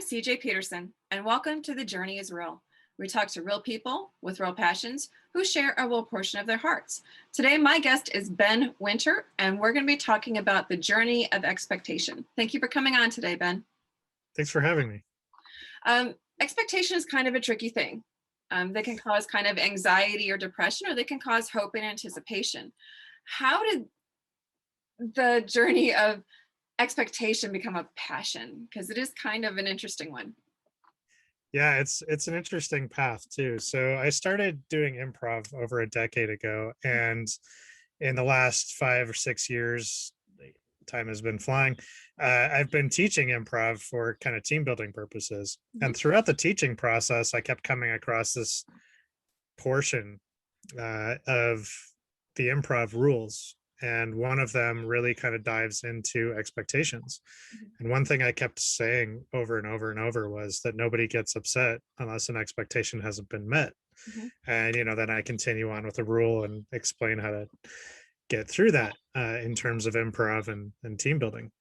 CJ Peterson, and welcome to The Journey is Real. We talk to real people with real passions who share a real portion of their hearts. Today, my guest is Ben Winter, and we're going to be talking about the journey of expectation. Thank you for coming on today, Ben. Thanks for having me. Expectation is kind of a tricky thing. They can cause kind of anxiety or depression, or they can cause hope and anticipation. How did the journey of expectation become a passion? Because it is kind of an interesting one. Yeah, it's an interesting path too. So I started doing improv over a decade ago, and in the last 5 or 6 years, time has been flying. I've been teaching improv for kind of team building purposes, and throughout the teaching process, I kept coming across this portion of the improv rules. And one of them really kind of dives into expectations. And one thing I kept saying over and over and over was that nobody gets upset unless an expectation hasn't been met. And, then I continue on with the rule and explain how to get through that in terms of improv and team building.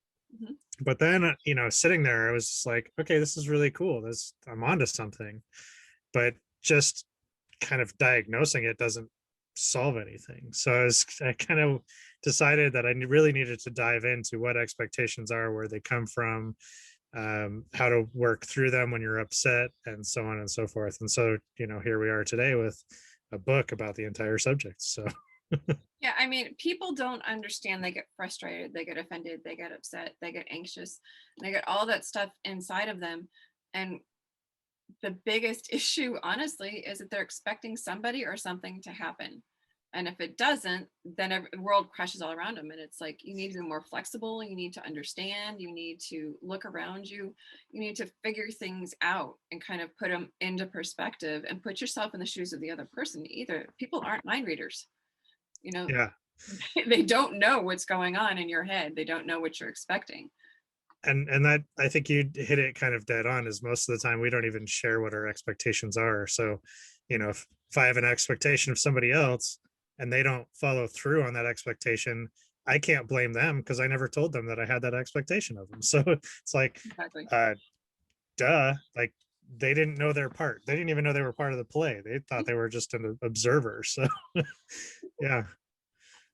But then, sitting there, I was just like, okay, this is really cool. I'm onto something. But just kind of diagnosing it doesn't solve anything. So I kind of decided that I really needed to dive into what expectations are, where they come from, how to work through them when you're upset, and so on and so forth. And so, here we are today with a book about the entire subject. So yeah, I mean, people don't understand. They get frustrated, they get offended, they get upset, they get anxious, they get all that stuff inside of them. And the biggest issue, honestly, is that they're expecting somebody or something to happen. And if it doesn't, then the world crashes all around them. And it's like, you need to be more flexible. You need to understand. You need to look around you. You need to figure things out and kind of put them into perspective and put yourself in the shoes of the other person. Either people aren't mind readers. yeah. They don't know what's going on in your head. They don't know what you're expecting. And that, I think you hit it kind of dead on, is most of the time we don't even share what our expectations are. So, if I have an expectation of somebody else and they don't follow through on that expectation, I can't blame them because I never told them that I had that expectation of them. So it's like, exactly. Duh, like they didn't know their part. They didn't even know they were part of the play. They thought they were just an observer. So yeah.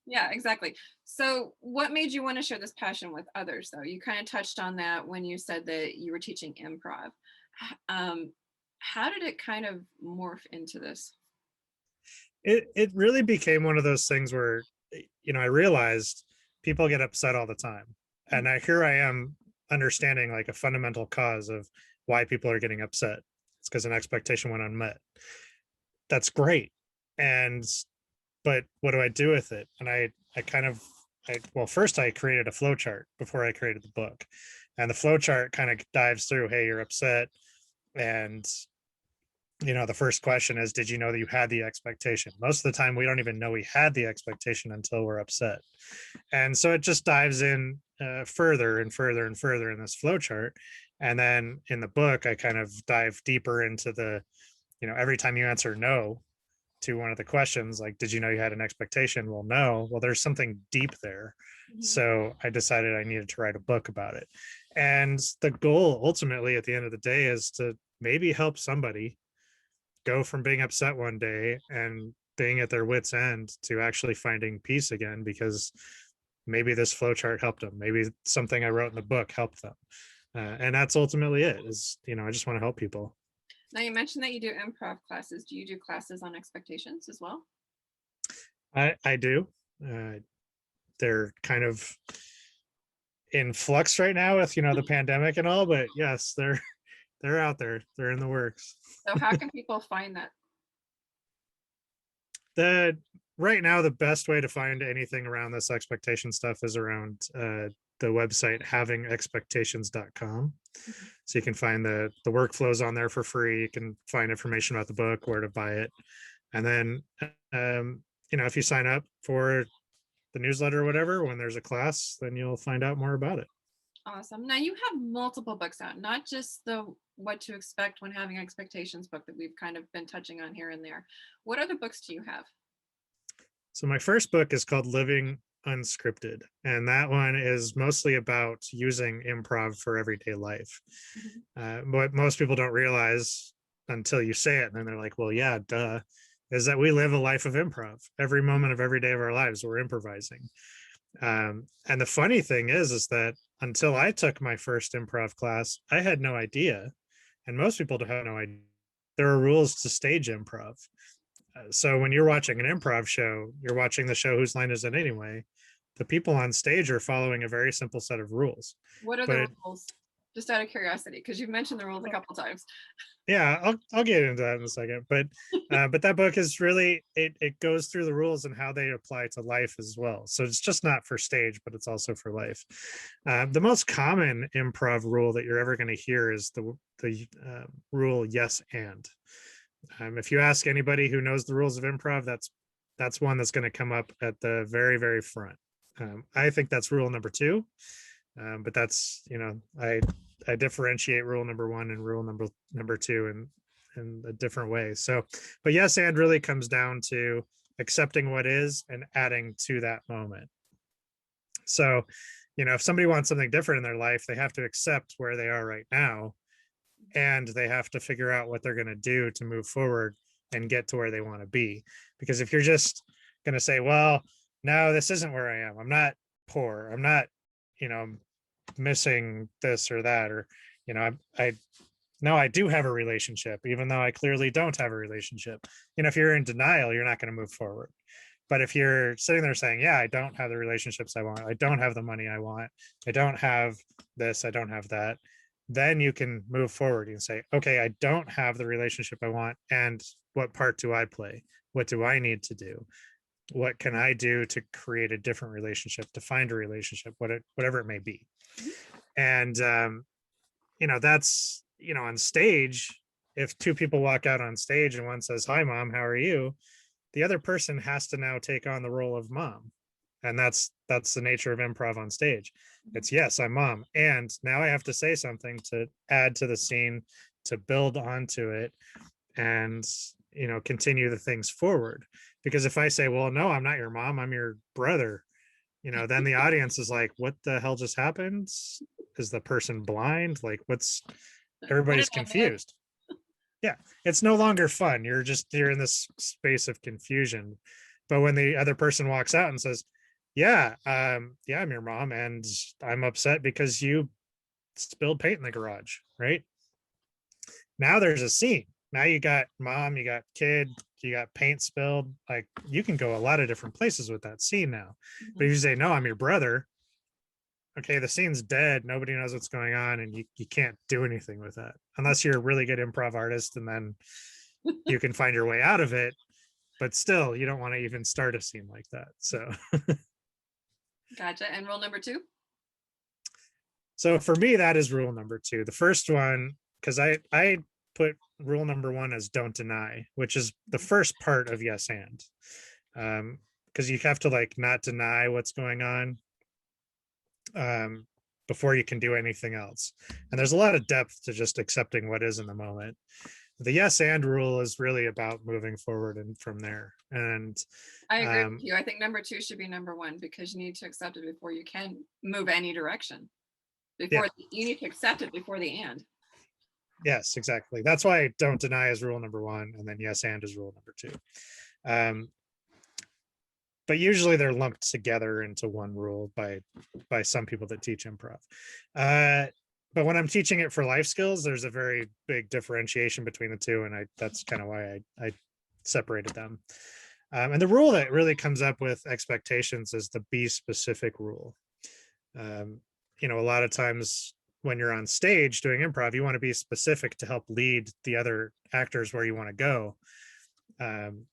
Yeah, exactly. So what made you want to share this passion with others, though? You kind of touched on that when you said that you were teaching improv. How did it kind of morph into this? It really became one of those things where, I realized people get upset all the time. And here I am understanding like a fundamental cause of why people are getting upset. It's because an expectation went unmet. That's great. But what do I do with it? And first I created a flow chart before I created the book. And the flow chart kind of dives through, hey, you're upset. And, the first question is, did you know that you had the expectation? Most of the time, we don't even know we had the expectation until we're upset. And so it just dives in further and further and further in this flow chart. And then in the book, I kind of dive deeper into every time you answer no to one of the questions, like, did you know you had an expectation? Well, no. Well, there's something deep there. So I decided I needed to write a book about it. And the goal ultimately at the end of the day is to maybe help somebody go from being upset one day and being at their wits' end to actually finding peace again, because maybe this flowchart helped them. Maybe something I wrote in the book helped them. And that's ultimately it, is, I just want to help people. Now, you mentioned that you do improv classes. Do you do classes on expectations as well? I do. They're kind of in flux right now with, the pandemic and all, but yes, they're out there. They're in the works. So how can people find that? Right now, the best way to find anything around this expectation stuff is around the website havingexpectations.com. So you can find the workflows on there for free. You can find information about the book, where to buy it. And then, if you sign up for the newsletter or whatever, when there's a class, then you'll find out more about it. Awesome. Now, you have multiple books out, not just the What to Expect When Having Expectations book that we've kind of been touching on here and there. What other books do you have? So my first book is called Living unscripted, and that one is mostly about using improv for everyday life. Mhm. What most people don't realize until you say it, and then they're like, well, yeah, duh, is that we live a life of improv. Every moment of every day of our lives, we're improvising. And the funny thing is that until I took my first improv class, I had no idea, and most people don't have no idea. There are rules to stage improv. So when you're watching an improv show, you're watching the show Whose Line Is It Anyway? The people on stage are following a very simple set of rules. What are But the it, rules? Just out of curiosity, because you've mentioned the rules a couple times. yeah, I'll get into that in a second. But that book is really it goes through the rules and how they apply to life as well. So it's just not for stage, but it's also for life. The most common improv rule that you're ever going to hear is the rule yes and. If you ask anybody who knows the rules of improv, that's one that's going to come up at the very very front. I think that's rule number two, but that's I differentiate rule number one and rule number two in a different way. So, but yes, and really comes down to accepting what is and adding to that moment. So, if somebody wants something different in their life, they have to accept where they are right now, and they have to figure out what they're going to do to move forward and get to where they want to be. Because if you're just going to say, well, no, this isn't where I am, I'm not poor, I'm not, you know, missing this or that, or, I no, I do have a relationship, even though I clearly don't have a relationship. If you're in denial, you're not going to move forward. But if you're sitting there saying, yeah, I don't have the relationships I want, I don't have the money I want, I don't have this, I don't have that, then you can move forward. You can say, okay, I don't have the relationship I want. And what part do I play? What do I need to do? What can I do to create a different relationship, to find a relationship, whatever it may be? And, that's, on stage, if two people walk out on stage and one says, hi, mom, how are you? The other person has to now take on the role of mom. And that's the nature of improv on stage. It's, yes, I'm mom, and now I have to say something to add to the scene, to build onto it, and continue the things forward. Because if I say, well, no, I'm not your mom, I'm your brother, then the audience is like, what the hell just happened? Is the person blind? Like, What did everybody's I miss? confused. Yeah, it's no longer fun. You're in this space of confusion. But when the other person walks out and says, yeah, yeah, I'm your mom, and I'm upset because you spilled paint in the garage, right? Now there's a scene. Now you got mom, you got kid, you got paint spilled. Like, you can go a lot of different places with that scene now. But if you say, no, I'm your brother, okay, the scene's dead, nobody knows what's going on, and you can't do anything with that unless you're a really good improv artist, and then you can find your way out of it. But still, you don't want to even start a scene like that. Gotcha. And rule number two? So for me, that is rule number two. The first one, because I put rule number one as don't deny, which is the first part of yes and. Because you have to like not deny what's going on before you can do anything else. And there's a lot of depth to just accepting what is in the moment. The yes and rule is really about moving forward and from there. And I agree with you. I think number two should be number one, because you need to accept it before you can move any direction. yeah, You need to accept it before the and. yes, exactly. That's why don't deny is rule number one, and then yes and is rule number two. But usually they're lumped together into one rule by some people that teach improv. But when I'm teaching it for life skills, there's a very big differentiation between the two, and that's kind of why I separated them. And the rule that really comes up with expectations is the be specific rule. A lot of times when you're on stage doing improv, you want to be specific to help lead the other actors where you want to go.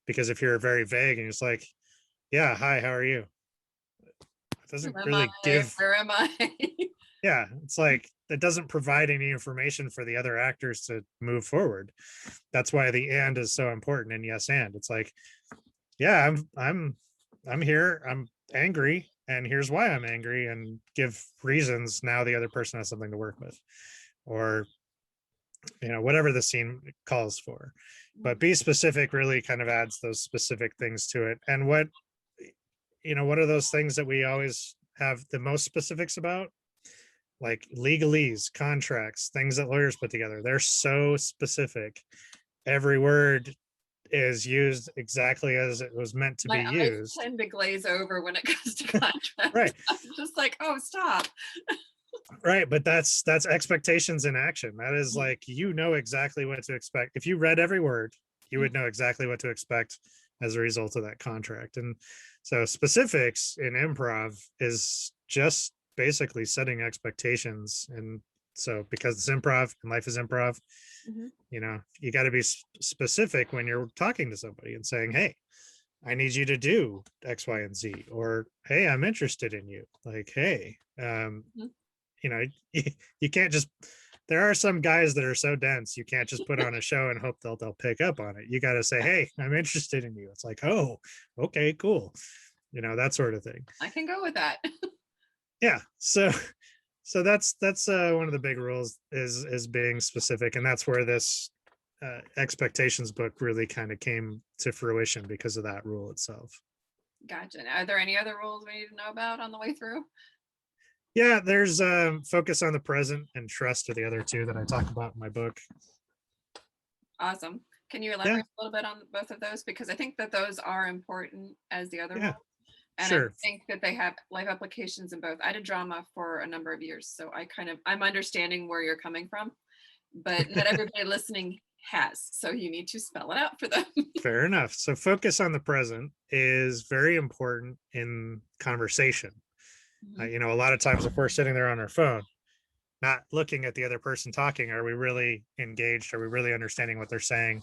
Because if you're very vague and it's like, yeah, hi, how are you? It doesn't Who am really I? give, Where am I? yeah, it's like it doesn't provide any information for the other actors to move forward. That's why the and is so important in yes and. It's like, yeah, I'm here, I'm angry, and here's why I'm angry, and give reasons. Now the other person has something to work with, or whatever the scene calls for. But be specific really kind of adds those specific things to it. And what what are those things that we always have the most specifics about? Like legalese, contracts, things that lawyers put together. They're so specific. Every word is used exactly as it was meant to My be eyes used. tend to glaze over when it comes to Right. contracts. I'm just like, oh, stop. Right, but that's expectations in action. That is Mhm, like, exactly what to expect. If you read every word, you mhm, would know exactly what to expect as a result of that contract. And so specifics in improv is just basically setting expectations. And so because it's improv and life is improv, mhm. you got to be specific when you're talking to somebody and saying, hey, I need you to do X, Y, and Z, or hey, I'm interested in you. Like, hey, Mhm. you know, you can't just, there are some guys that are so dense, you can't just put on a show and hope they'll pick up on it. You got to say, hey, I'm interested in you. It's like, oh, okay, cool. That sort of thing. I can go with that. Yeah. So that's one of the big rules is being specific. And that's where this expectations book really kind of came to fruition because of that rule itself. Gotcha. Are there any other rules we need to know about on the way through? Yeah, there's focus on the present and trust are the other two that I talk about in my book. Awesome. Can you Yeah, elaborate a little bit on both of those? Because I think that those are important as the other yeah, rules. And I sure. think that they have life applications in both. I did drama for a number of years, so I'm understanding where you're coming from, but not everybody listening has. So you need to spell it out for them. Fair enough. So focus on the present is very important in conversation. Mhm, A lot of times if we're sitting there on our phone, not looking at the other person talking, are we really engaged? Are we really understanding what they're saying?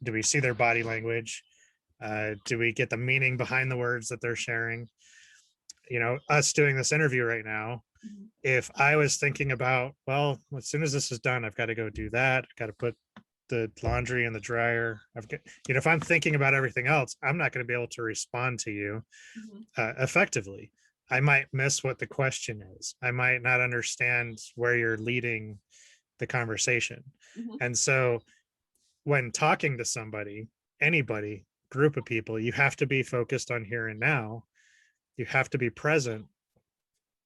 Do we see their body language? Do we get the meaning behind the words that they're sharing? Us doing this interview right now, mhm, if I was thinking about, well, as soon as this is done, I've got to go do that. I've got to put the laundry in the dryer. I've got, if I'm thinking about everything else, I'm not going to be able to respond to you mhm, effectively. I might miss what the question is. I might not understand where you're leading the conversation. mhm. And so when talking to somebody, anybody, group of people, you have to be focused on here and now. You have to be present.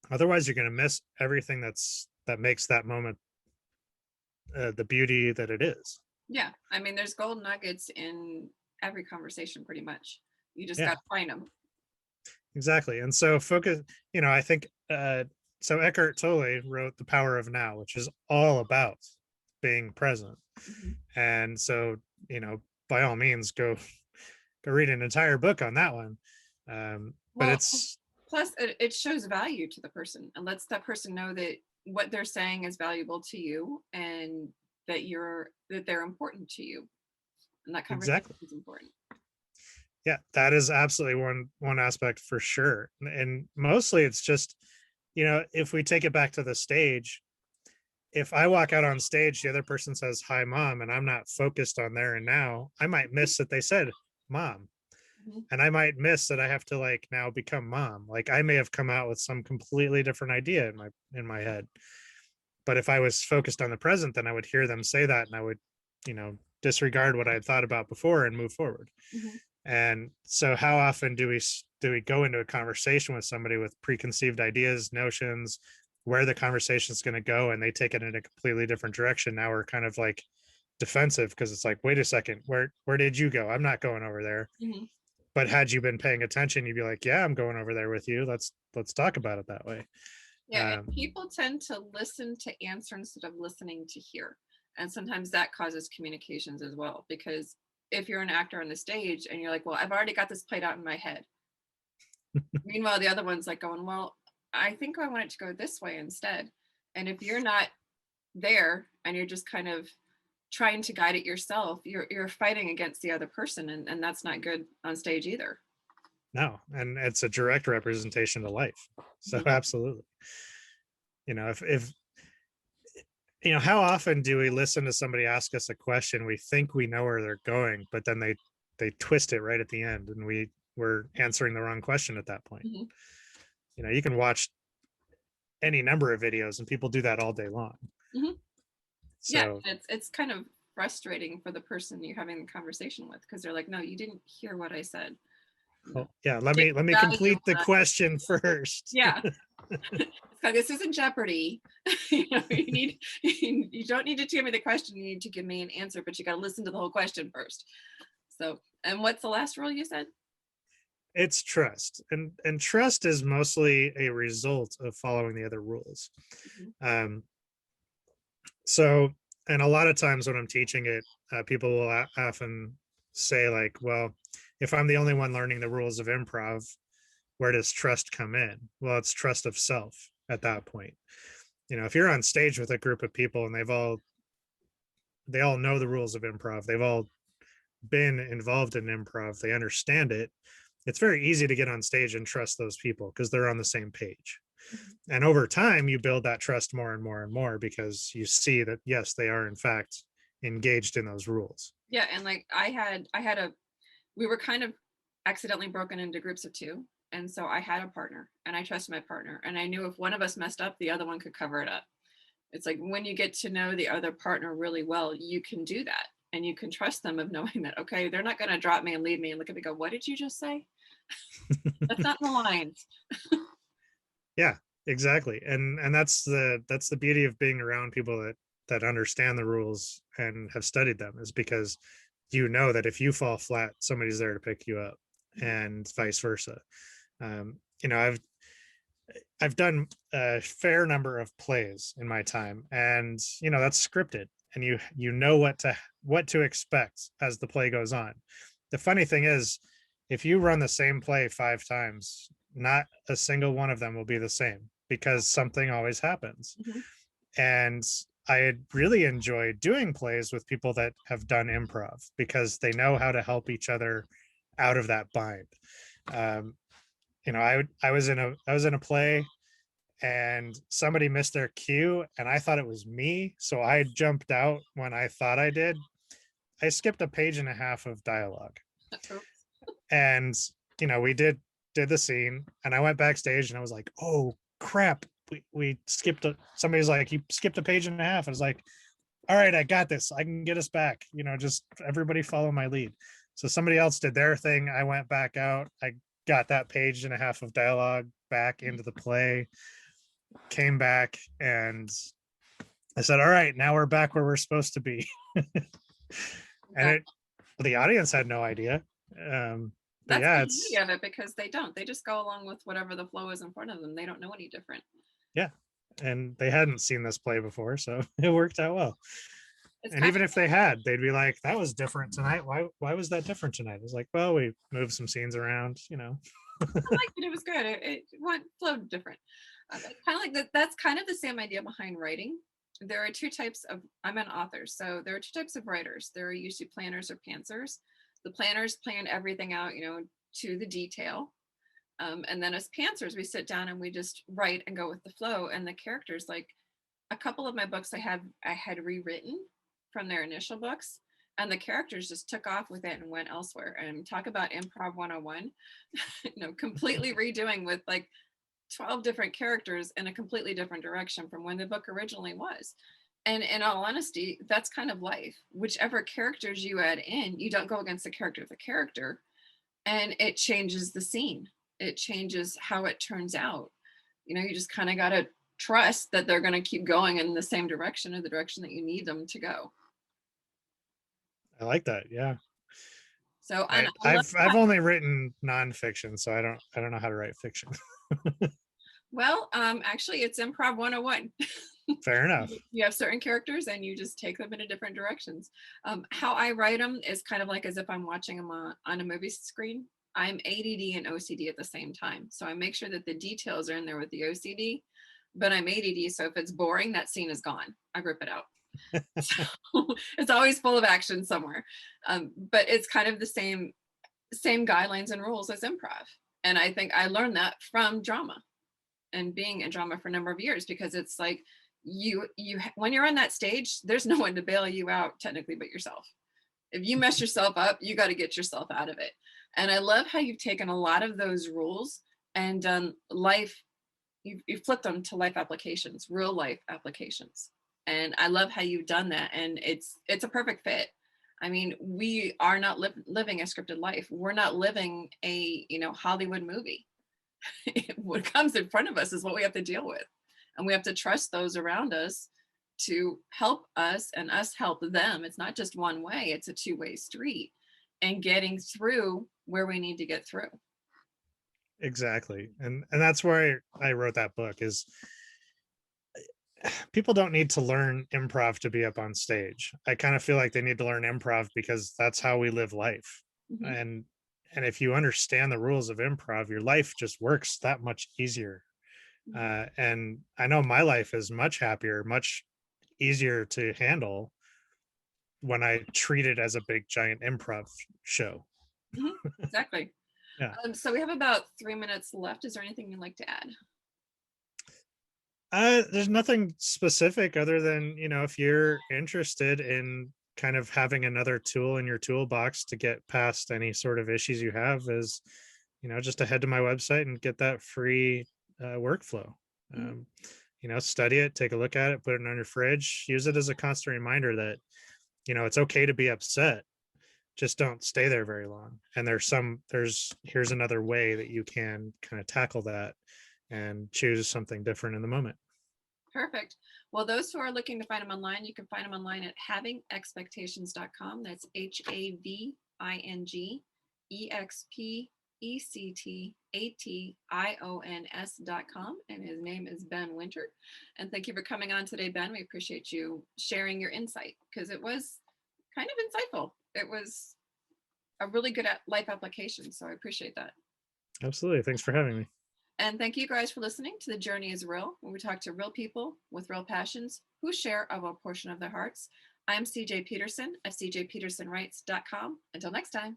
Otherwise, you're going to miss everything that makes that moment the beauty that it is. Yeah. I mean, there's gold nuggets in every conversation pretty much. You just got Yeah, to find them. exactly. And so focus, I think so Eckhart Tolle wrote The Power of Now, which is all about being present. Mhm. And so, by all means go read an entire book on that one. But Well, it's plus it shows value to the person and lets that person know that what they're saying is valuable to you and that they're important to you and that conversation exactly. is important. Yeah, that is absolutely one aspect for sure. And mostly it's just, if we take it back to the stage, if I walk out on stage, the other person says, hi, mom, and I'm not focused on there and now, I might miss that they said, mom. Mhm, And I might miss that I have to like now become mom. Like I may have come out with some completely different idea in my head. But if I was focused on the present, then I would hear them say that and I would, disregard what I had thought about before and move forward. mhm. And so how often do we go into a conversation with somebody with preconceived ideas, notions, where the conversation is going to go, and they take it in a completely different direction? Now we're kind of like defensive because it's like, wait a second, where did you go? I'm not going over there. Mhm. But had you been paying attention, you'd be like, yeah, I'm going over there with you. Let's talk about it that way. Yeah, and Um, people tend to listen to answer instead of listening to hear. And sometimes that causes communications as well because if you're an actor on the stage and you're like, well, I've already got this played out in my head. Meanwhile, the other one's like going, well, I think I want it to go this way instead. And if you're not there and you're just kind of trying to guide it yourself, you're fighting against the other person and that's not good on stage either. no, and it's a direct representation to life. So Mhm. absolutely. If how often do we listen to somebody ask us a question, we think we know where they're going, but then they twist it right at the end and we're answering the wrong question at that point. Mhm. You can watch any number of videos and people do that all day long. Mhm. Yeah, So it's kind of frustrating for the person you're having the conversation with because they're like, no, you didn't hear what I said. No. Well, yeah, Take let me value complete the on question first. yeah. This isn't Jeopardy. You need you don't need to tell me the question. You need to give me an answer, but you got to listen to the whole question first. So, and what's the last rule you said? It's trust, and trust is mostly a result of following the other rules. Mhm. Um, so, and a lot of times when I'm teaching it, people will often say like, well, if I'm the only one learning the rules of improv, where does trust come in? Well, it's trust of self at that point. You know, if you're on stage with a group of people and they all know the rules of improv, they've all been involved in improv, they understand it, it's very easy to get on stage and trust those people because they're on the same page. Mhm. And over time, you build that trust more and more and more because you see that, yes, they are in fact engaged in those rules. Yeah, and like I had a we were kind of accidentally broken into groups of two, and so I had a partner, and I trusted my partner, and I knew if one of us messed up, the other one could cover it up. It's like when you get to know the other partner really well, you can do that, and you can trust them of knowing that okay, they're not going to drop me and leave me and look at me and go, "What did you just say?" That's not in the lines. Yeah, exactly. And that's the beauty of being around people that understand the rules and have studied them, is because you know that if you fall flat, somebody's there to pick you up, Mhm. and vice versa. You know, I've done a fair number of plays in my time, and you know that's scripted, and you know what to expect as the play goes on. The funny thing is, if you run the same play 5 times, not a single one of them will be the same because something always happens. Mhm. And I really enjoy doing plays with people that have done improv because they know how to help each other out of that bind. Um, you know, I was in a play and somebody missed their cue and I thought it was me, so I jumped out when I thought I did. I skipped a page and a half of dialogue, Oops. and you know, we did the scene, and I went backstage and I was like, oh crap, we skipped somebody's like, you skipped a page and a half. I was like, all right, I got this, I can get us back, you know, just everybody follow my lead. So somebody else did their thing, I went back out, I got that page and a half of dialogue back into the play, came back, and I said, all right, now we're back where we're supposed to be. And That, it the audience had no idea. um but that's yeah, the beauty it's of it because they don't. They just go along with whatever the flow is in front of them. They don't know any different. yeah, and they hadn't seen this play before, so it worked out well. It's And kind even if they had, they'd be like, that was different tonight, why was that different tonight? It's like, well, we moved some scenes around, you know. I liked it. It was good. It went flowed different. It's kind of like that. That's kind of the same idea behind writing. There are two types of. I'm an author, so there are two types of writers. There are usually planners or pantsers. The planners plan everything out, to the detail. And then as pantsers, we sit down and we just write and go with the flow. And the characters, like a couple of my books, I had rewritten from their initial books, and the characters just took off with it and went elsewhere. And talk about improv 101, completely redoing with like 12 different characters in a completely different direction from when the book originally was. And in all honesty, that's kind of life. Whichever characters you add in, you don't go against the character of the character, and it changes the scene. It changes how it turns out. You just kind of got to trust that they're going to keep going in the same direction or the direction that you need them to go. I like that, yeah. So, and I love I've only written nonfiction, so I don't know how to write fiction. well, actually, it's improv 101. Fair enough. You have certain characters and you just take them in different directions. How I write them is kind of like as if I'm watching them on a movie screen. I'm ADD and OCD at the same time. So I make sure that the details are in there with the OCD, but I'm ADD. So if it's boring, that scene is gone. I rip it out. So it's always full of action somewhere. But it's kind of the same guidelines and rules as improv. And I think I learned that from drama and being in drama for a number of years, because it's like you when you're on that stage, there's no one to bail you out technically but yourself. If you mess yourself up, you got to get yourself out of it. And I love how you've taken a lot of those rules and done life, you've flipped them to life applications, real life applications. And I love how you've done that, and it's a perfect fit. I mean, we are not living a scripted life. We're not living a, Hollywood movie. What comes in front of us is what we have to deal with. And we have to trust those around us to help us and us help them. It's not just one way, it's a two-way street and getting through where we need to get through. Exactly. And that's why I wrote that book is people don't need to learn improv to be up on stage. I kind of feel like they need to learn improv because that's how we live life. Mhm, And if you understand the rules of improv, your life just works that much easier. mhm, And I know my life is much happier, much easier to handle when I treat it as a big giant improv show. mhm, exactly. Yeah. So we have about 3 minutes left. Is there anything you'd like to add? There's nothing specific other than, if you're interested in kind of having another tool in your toolbox to get past any sort of issues you have, is, just to head to my website and get that free workflow. Mhm, Um, study it, take a look at it, put it on your fridge, use it as a constant reminder that, it's okay to be upset. Just don't stay there very long. And here's another way that you can kind of tackle that and choose something different in the moment. perfect. Well, those who are looking to find them online, you can find them online at havingexpectations.com. That's HAVINGEXPECTATIONS.com. And his name is Ben Winter. And thank you for coming on today, Ben. We appreciate you sharing your insight because it was kind of insightful. It was a really good life application. So I appreciate that. Absolutely. Thanks for having me. And thank you guys for listening to The Journey is Real, where we talk to real people with real passions who share of a portion of their hearts. I'm CJ Peterson of cjpetersonwrites.com. Until next time.